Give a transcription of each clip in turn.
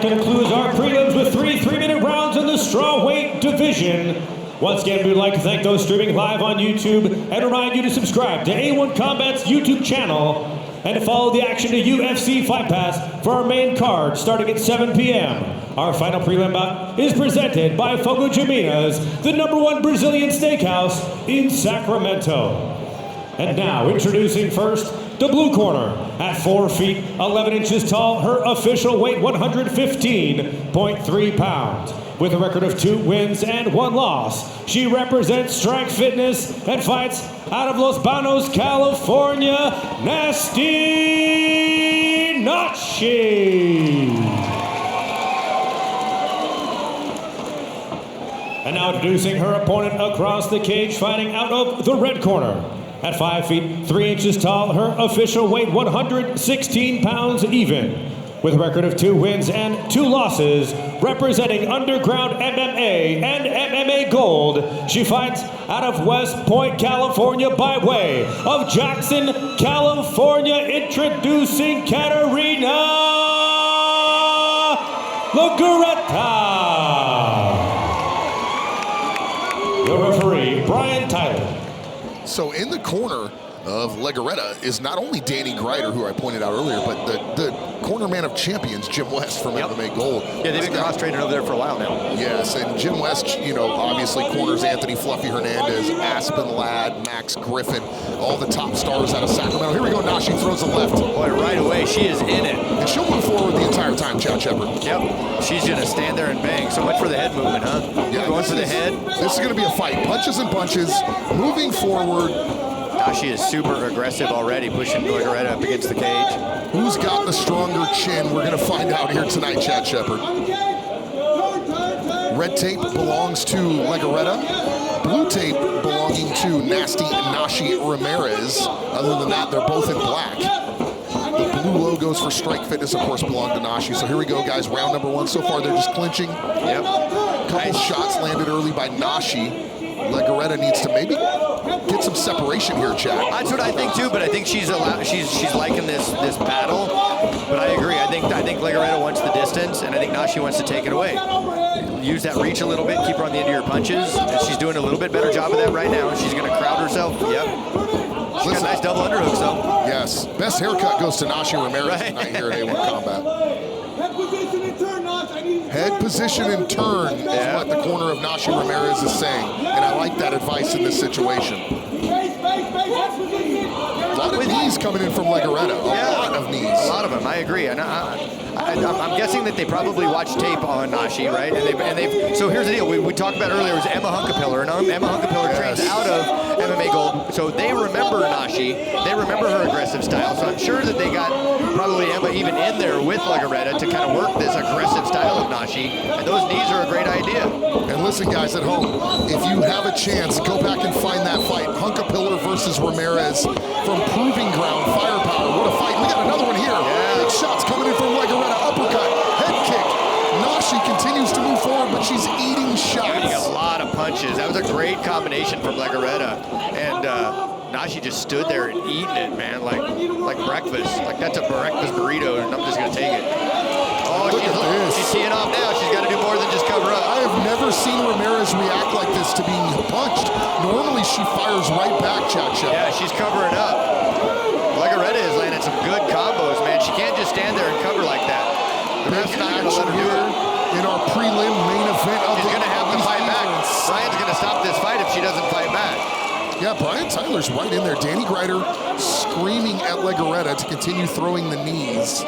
that concludes our prelims with 3 3-minute rounds in the strawweight division. Once again, we'd like to thank those streaming live on YouTube and remind you to subscribe to A1 Combat's YouTube channel and to follow the action to UFC Fight Pass for our main card starting at 7 p.m. Our final prelim bout is presented by Fogo de Minas, the #1 Brazilian steakhouse in Sacramento. And now, introducing first, the blue corner, at 4 feet, 11 inches tall, her official weight 115.3 pounds. With a record of 2 wins and 1 loss, she represents Strength Fitness and fights out of Los Banos, California, Nashi. And now introducing her opponent across the cage, fighting out of the red corner. At 5 feet, 3 inches tall, her official weight 116 pounds even. With a record of 2 wins and 2 losses, representing Underground MMA and MMA Gold, she fights out of West Point, California by way of Jackson, California, introducing Katarina Legorreta. Your referee, Brian Tyler. So in the corner of Legorreta is not only Danny Grider, who I pointed out earlier, but the corner man of champions, Jim West from MMA Gold. Yeah, they've been cross-training over there for a while now. Yes, and Jim West, you know, obviously corners Anthony Fluffy Hernandez, Aspen Ladd, Max Griffin, all the top stars out of Sacramento. Here we go, Nashi throws the left. Boy, right away, she is in it. And she'll move forward the entire time, Chad Shepard. Yep, she's gonna stand there and bang. So much for the head movement, huh? Yeah, going for the head. This is gonna be a fight. Punches and bunches, moving forward. Nashi is super aggressive already, pushing Legorreta up against the cage. Who's got the stronger chin? We're gonna find out here tonight, Chad Shepard. Red tape belongs to Legorreta. Blue tape belonging to Nasty Nashi Ramirez. Other than that, they're both in black. The blue logos for Strike Fitness, of course, belong to Nashi. So here we go, guys. Round number 1. So far, they're just clinching. Yep. Couple shots landed early by Nashi. Legorreta needs to maybe get some separation here, Chad. That's what I think too, but I think she's liking this battle. But I agree. I think Legorreta wants the distance, and I think Nashi wants to take it away. Use that reach a little bit, keep her on the end of your punches, and she's doing a little bit better job of that right now. She's going to crowd herself. Yep. She's got nice double underhooks though. Yes. Best haircut goes to Nashi Ramirez tonight here at A1 Combat. Head position and turn is what the corner of Nashi Ramirez is saying. And I like that advice in this situation. A lot of knees coming in from Legorreta. A lot of knees. A lot of them, I agree. And I'm guessing that they probably watched tape on Nashi, right? And they've so here's the deal. We talked about earlier, it was Emma Hunkapiller. And Emma Hunkapiller trains out of MMA Gold. So they remember Nashi. They remember her aggressive style. So I'm sure that they got probably Emma even in there with Legorreta to kind of work this aggressive style of Nashi. And those knees are a great idea. And listen, guys at home, if you have a chance, go back and find that fight. Hunkapiller versus Ramirez from Proving Ground. Firepower, what a fight. We got another one here. Big shots coming in from Legorreta. Uppercut, head kick. Nashi continues to move forward, but she's eating shots. Eating a lot of punches. That was a great combination from Legorreta. And Nashi just stood there and eating it, man, like breakfast. Like that's a breakfast burrito, and I'm just gonna take it. Oh, she's teeing off now. She's got to do more than just cover up. I have never seen Ramirez react like this to being punched. Normally she fires right back, Chad. Yeah, she's covering up. Legorreta is landing some good combos, man. She can't just stand there and cover like that. The ref's not gonna let her do it. In our prelim main event of She's gonna have to fight back. Brian's gonna stop this fight if she doesn't fight back. Yeah, Brian Tyler's right in there. Danny Grider screaming at Legorreta to continue throwing the knees.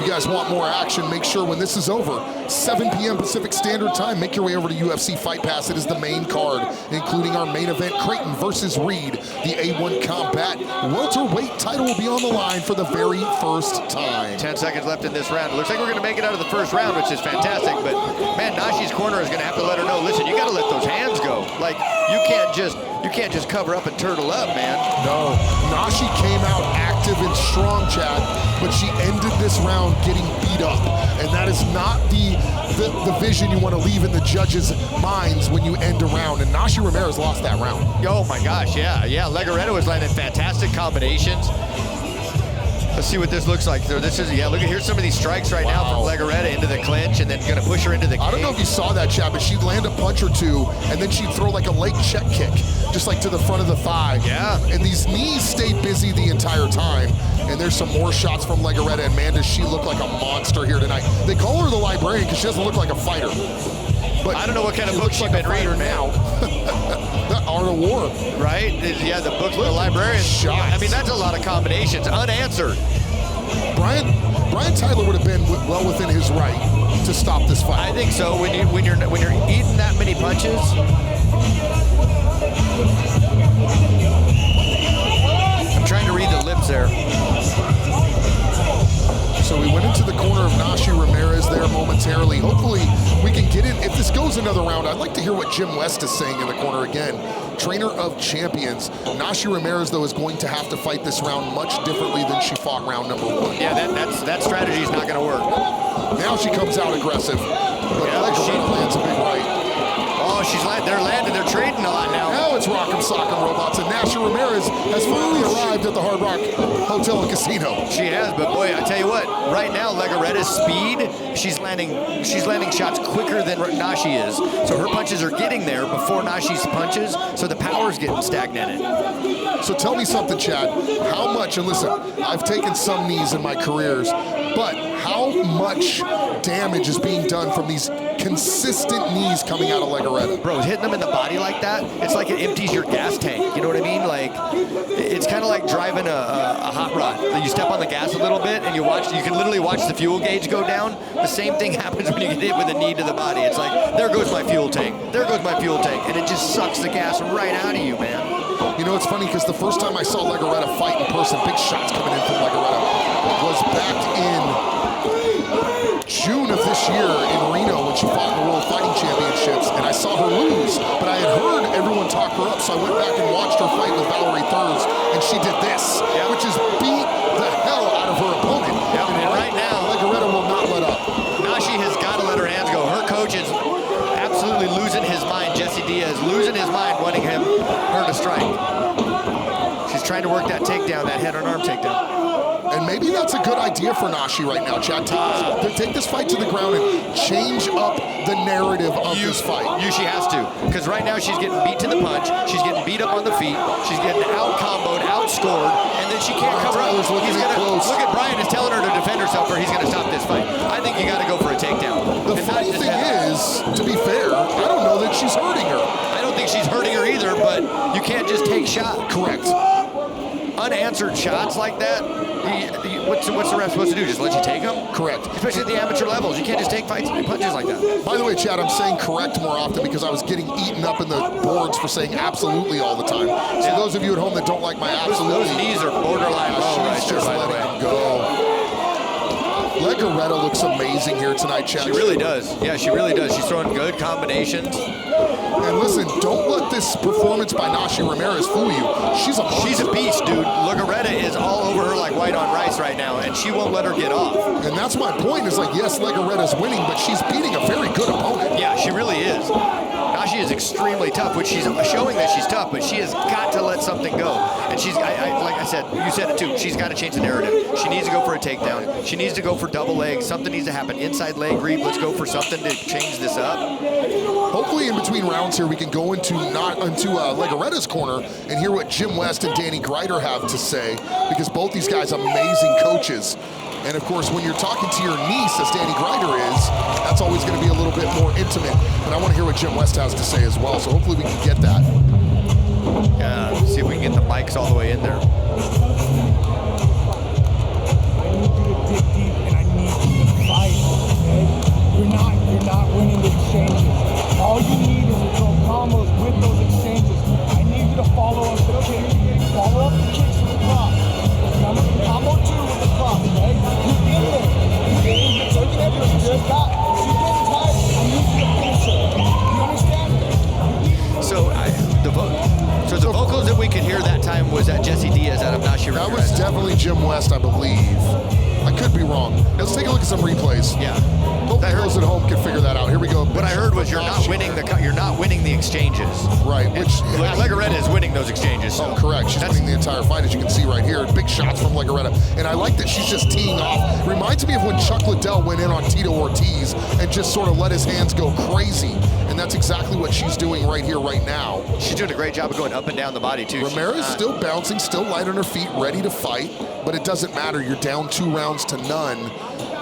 If you guys want more action, make sure when this is over, 7 p.m. Pacific Standard Time, make your way over to UFC Fight Pass. It is the main card, including our main event, Creighton versus Reed. The A1 Combat welterweight title will be on the line for the very first time. 10 seconds left in this round. It looks like we're gonna make it out of the first round, which is fantastic, but man, Nashi's corner is gonna have to let her know, listen, you gotta let those hands go. Like, you can't just cover up and turtle up, man. No, Nashi came out active and strong, Chad, but she ended this round getting beat up. And that is not the vision you want to leave in the judges' minds when you end a round. And Nashi Ramirez lost that round. Oh my gosh, yeah. Legorreta was landing fantastic combinations. Let's see what this looks like. So this is, yeah, look at, here's some of these strikes right now from Legorreta into the clinch, and then gonna push her into the cage. I don't know if you saw that, Chad, but she'd land a punch or two, and then she'd throw like a leg check kick, just like to the front of the thigh. Yeah. And these knees stayed busy the entire time. And there's some more shots from Legorreta, and man, does she look like a monster here tonight. They call her the librarian because she doesn't look like a fighter. But I don't know what kind of book she's been reading now. That Art of War. Right? Yeah, the book, the librarian. Shots. I mean, that's a lot of combinations, unanswered. Brian Tyler would have been well within his right to stop this fight. I think so. When you're eating that many punches. I'm trying to read the lips there. So we went into the corner of Nashi Ramirez there momentarily. Hopefully we can get in. If this goes another round, I'd like to hear what Jim West is saying in the corner again. Trainer of champions. Nashi Ramirez, though, is going to have to fight this round much differently than she fought round number 1. Yeah, that strategy is not going to work. Now she comes out aggressive, but Legorreta lands a big right. Oh, they're trading a lot now. Now it's Rock'em Sock'em Robots, and Nashi Ramirez has finally arrived at the Hard Rock Hotel and Casino. She has, but boy, I tell you what, right now Legorreta's speed, she's landing shots quicker than Nashi is. So her punches are getting there before Nashi's punches, so the power's getting stagnated. So tell me something, Chad. How much, and listen, I've taken some knees in my careers, but how much damage is being done from these consistent knees coming out of Legorreta? Bro, hitting them in the body like that, it's like it empties your gas tank. You know what I mean? Like, it's kind of like driving a hot rod. You step on the gas a little bit and you can literally watch the fuel gauge go down. The same thing happens when you get hit with a knee to the body. It's like, there goes my fuel tank. There goes my fuel tank. And it just sucks the gas right out of you, man. You know, it's funny because the first time I saw Legorreta fight in person, big shots coming in from Legorreta, was back in June of this year in Reno when she fought in the World Fighting Championships, and I saw her lose, but I had heard everyone talk her up, so I went back and watched her fight with Valerie Thurs, and she did this, which is beat the hell out of her opponent. And right now, Legorreta will not let up. Nashi has got to let her hands go. Her coach is absolutely losing his mind. Jesse Diaz losing his mind, wanting her to strike. She's trying to work that takedown, that head and arm takedown. And maybe that's a good idea for Nashi right now, Chad. Take this fight to the ground and change up the narrative of this fight. She has to, because right now she's getting beat to the punch, she's getting beat up on the feet, she's getting out-comboed, outscored, and then she can't cover up. Look at Brian is telling her to defend herself or he's going to stop this fight. I think you got to go for a takedown. The funny thing is, to be fair, I don't know that she's hurting her. I don't think she's hurting her either, but you can't just take shots. Correct. Unanswered shots like that, what's the ref supposed to do? Just let you take them? Correct. Especially at the amateur levels. You can't just take fights and punches like that. By the way, Chad, I'm saying correct more often because I was getting eaten up in the boards for saying absolutely all the time. So those of you at home that don't like my absolutely. Those knees are borderline low. She's just letting them go. Legorreta looks amazing here tonight, Chad. She really does. Yeah, she really does. She's throwing good combinations. And listen, don't let this performance by Nashi Ramirez fool you. She's a beast, dude. Legorreta is all over her like white on rice right now, and she won't let her get off. And that's my point, is like, yes, Legorreta's winning, but she's beating a very good opponent. Yeah, she really is. Nashi is extremely tough, which she's showing that she's tough, but she has got to let something go. And she's, like I said, you said it too, she's got to change the narrative. She needs to go for a takedown. She needs to go for double legs. Something needs to happen. Inside leg reap, let's go for something to change this up. Hopefully in between rounds here, we can go into Legorreta's corner and hear what Jim West and Danny Greider have to say, because both these guys amazing coaches. And of course, when you're talking to your niece, as Danny Greider is, that's always going to be a little bit more intimate. And I want to hear what Jim West has to say as well, so hopefully we can get that. Yeah, see if we can get the mics all the way in there. I need you to dig deep, and I need you to fight, okay? You're not winning the exchanges. All you need is to throw combos with those exchanges. I need you to follow up. Okay, follow up the kicks with the cross. Combo 2 with the cross, okay? You're in there. You're taking everything. You're getting tired. I need you to finish it. You understand? So the vocals that we could hear that time was that Jesse Diaz out of Nashi Ramirez. That was definitely Jim West, I believe. I could be wrong. Let's take a look at some replays. Yeah. Hope those at home can figure that out. Here we go. What I heard was you're not winning the exchanges. Right. Which Legorreta is winning those exchanges. So. Oh, correct. She's winning the entire fight, as you can see right here. Big shots from Legorreta. And I like that she's just teeing off. Reminds me of when Chuck Liddell went in on Tito Ortiz and just sort of let his hands go crazy. And that's exactly what she's doing right here, right now. She's doing a great job of going up and down the body, too. Ramirez still bouncing, still light on her feet, ready to fight. But it doesn't matter. You're down 2 rounds to none.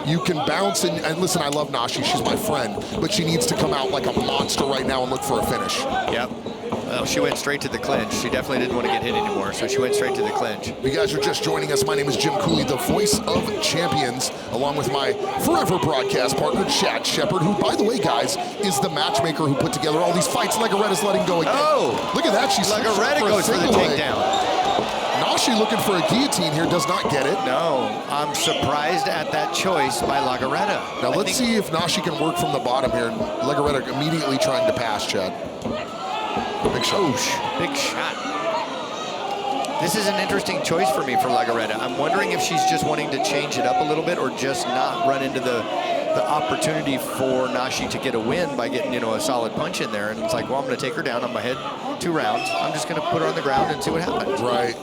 You can bounce, and listen, I love Nashi, she's my friend, but she needs to come out like a monster right now and look for a finish. Yep. Well, she went straight to the clinch. She definitely didn't want to get hit anymore, so she went straight to the clinch. If you guys are just joining us, my name is Jim Cooley, the voice of champions, along with my forever broadcast partner, Chad Shepard, who, by the way, guys, is the matchmaker who put together all these fights. Legorreta's letting go again. Oh! Look at that, she's Legorreta goes for the takedown. Nashi looking for a guillotine here, does not get it. No, I'm surprised at that choice by Legorreta. Now let's see if Nashi can work from the bottom here. Legorreta immediately trying to pass, Chad. Big shot. Big shot. This is an interesting choice for me for Legorreta. I'm wondering if she's just wanting to change it up a little bit or just not run into the opportunity for Nashi to get a win by getting, a solid punch in there. And it's like, well, I'm going to take her down. I'm ahead 2 rounds. I'm just going to put her on the ground and see what happens. Right.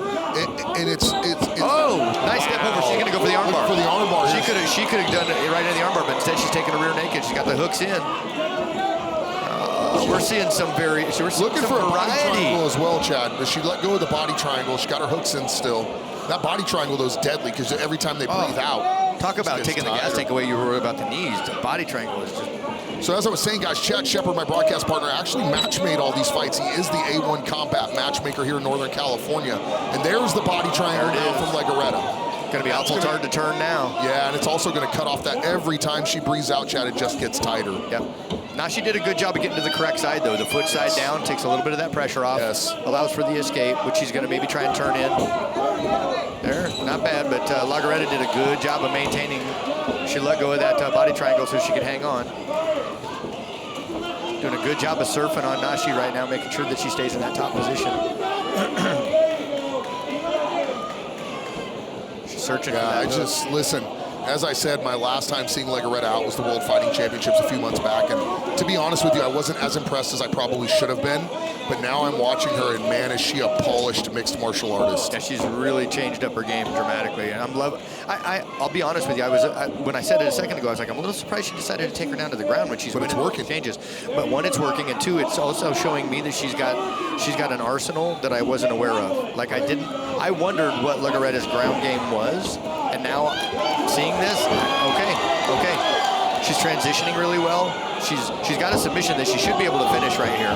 And it's oh, nice step over. She's going to go for the armbar. For the armbar. She could have done it right in the armbar, but instead she's taking a rear naked. She's got the hooks in. We're seeing some looking for a body triangle as well, Chad. But she let go of the body triangle. She got her hooks in still. That body triangle, though, is deadly because every time they breathe out. Talk about taking the gas tank away. You were worried about the knees. The body triangle is just... So as I was saying, guys, Chad Shepard, my broadcast partner, actually match-made all these fights. He is the A1 combat matchmaker here in Northern California. And there's the body triangle now from Legorreta. Going to be awful hard to turn now. Yeah, and it's also going to cut off that every time she breathes out, Chad, it just gets tighter. Yep. Now she did a good job of getting to the correct side, though. The foot side down takes a little bit of that pressure off. Yes. Allows for the escape, which she's going to maybe try and turn in. There, not bad, but Legorreta did a good job of maintaining. She let go of that body triangle so she could hang on. Doing a good job of surfing on Nashi right now, making sure that she stays in that top position. She's searching for that. Listen, as I said, my last time seeing Legorreta out was the World Fighting Championships a few months back, and to be honest with you, I wasn't as impressed as I probably should have been, but now I'm watching her, and man, is she a polished mixed martial artist. Yeah, she's really changed up her game dramatically, and I'm loving. I'll be honest with you, when I said it a second ago, I was like, I'm a little surprised she decided to take her down to the ground when she's winning working changes. But one, it's working, and two, it's also showing me that she's got an arsenal that I wasn't aware of. Like I wondered what Legorreta's ground game was, and now seeing this, okay. She's transitioning really well. She's got a submission that she should be able to finish right here.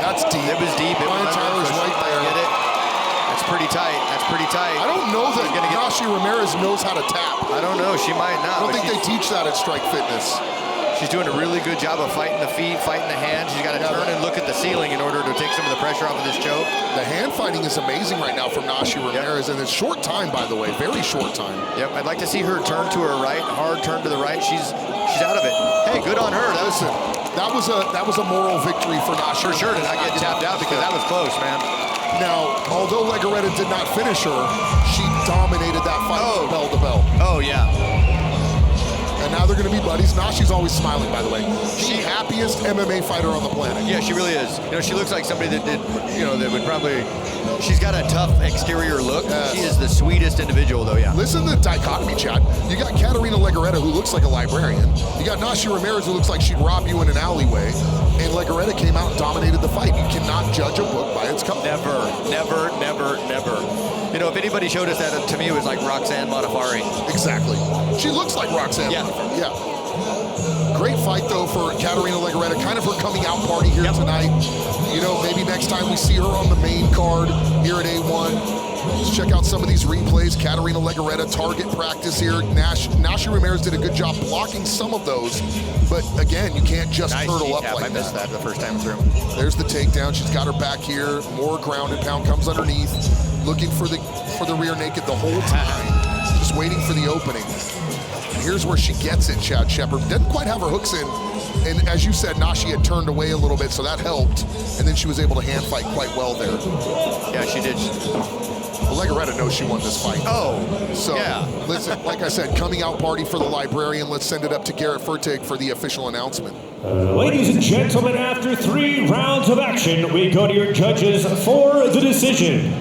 That's deep. It was deep. Tyler's right there. Get it. That's pretty tight. I don't know that Nashi Ramirez knows how to tap. I don't know. She might not. I don't think they teach that at Strike Fitness. She's doing a really good job of fighting the feet, fighting the hands. She's got to turn and look at the ceiling in order to take some of the pressure off of this choke. The hand fighting is amazing right now from Nashi Ramirez, and it's short time, by the way, very short time. Yep, I'd like to see her turn to her right, hard turn to the right. She's out of it. Hey, good on her. That was a moral victory for Nashi. For sure, did not get tapped out because that was close, man. Now, although Legorreta did not finish her, she dominated that fight from bell to bell. Oh, yeah. And now they're going to be buddies. Nashi's always smiling, by the way. She's the happiest MMA fighter on the planet. Yeah, she really is. She looks like somebody that that would probably... She's got a tough exterior look. Yes. She is the sweetest individual, though, yeah. Listen to the dichotomy, Chad. You got Katarina Legorreta, who looks like a librarian. You got Nashi Ramirez, who looks like she'd rob you in an alleyway. And Legorreta came out and dominated the fight. You cannot judge a book by its cover. Never. If anybody showed us that, to me, it was like Roxanne Modafferi. Exactly. She looks like Roxanne. Yeah. Great fight, though, for Katarina Legorreta. Kind of her coming out party here tonight. Maybe next time we see her on the main card here at A1. Let's check out some of these replays. Katarina Legorreta, target practice here. Nashi Ramirez did a good job blocking some of those. But, again, you can't just hurdle up like that. I missed that the first time through. There's the takedown. She's got her back here. More ground and pound comes underneath. Looking for the rear naked the whole time. Just waiting for the opening. Here's where she gets it, Chad Shepard. Doesn't quite have her hooks in. And as you said, Nashi had turned away a little bit, so that helped. And then she was able to hand fight quite well there. Yeah, she did. Legorreta knows she won this fight. Oh, So, yeah. listen, like I said, coming out party for the librarian. Let's send it up to Garrett Fertig for the official announcement. Ladies and gentlemen, after 3 rounds of action, we go to your judges for the decision.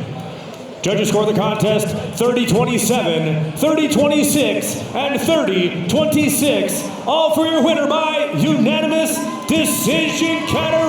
Judges score the contest 30-27, 30-26, and 30-26. All for your winner by unanimous decision, Katarina